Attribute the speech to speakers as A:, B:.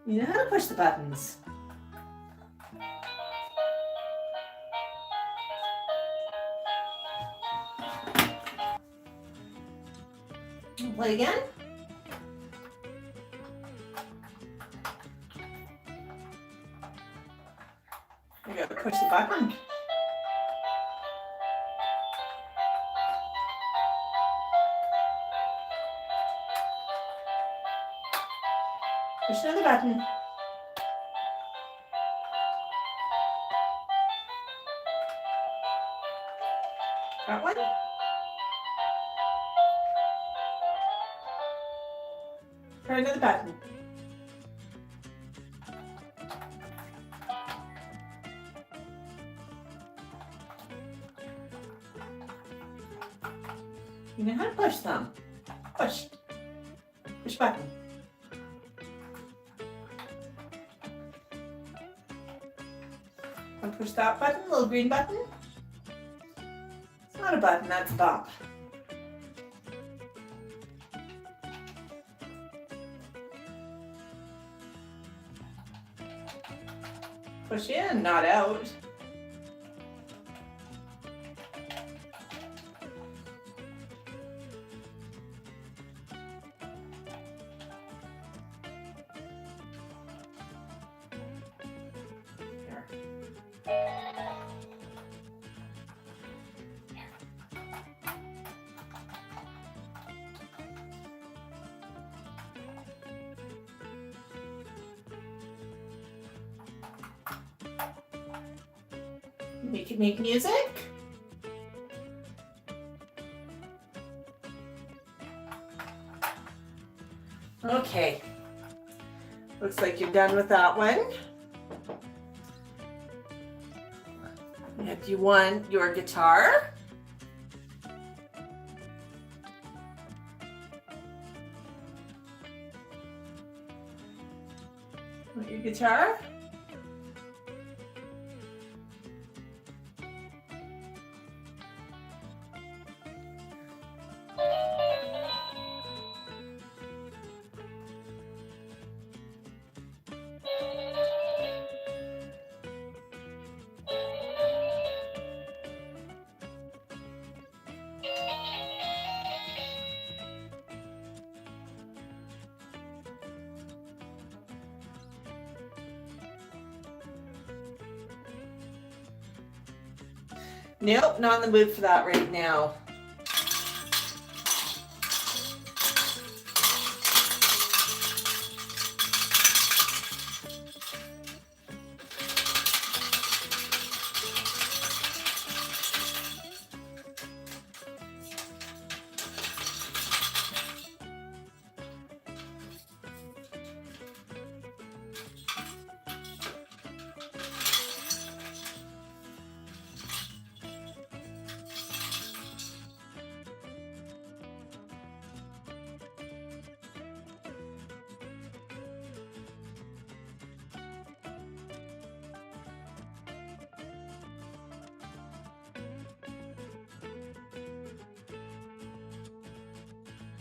A: You know how to push the buttons. Play again. You gotta push the button. Push another button. That one. Try another button. You know how to push them. Push. Push button. And push that button, little green button. It's not a button, that's a bump. Push in, not out. We can make music. Okay. Looks like you're done with that one. If you want your guitar, want your guitar? Nope, not in the mood for that right now.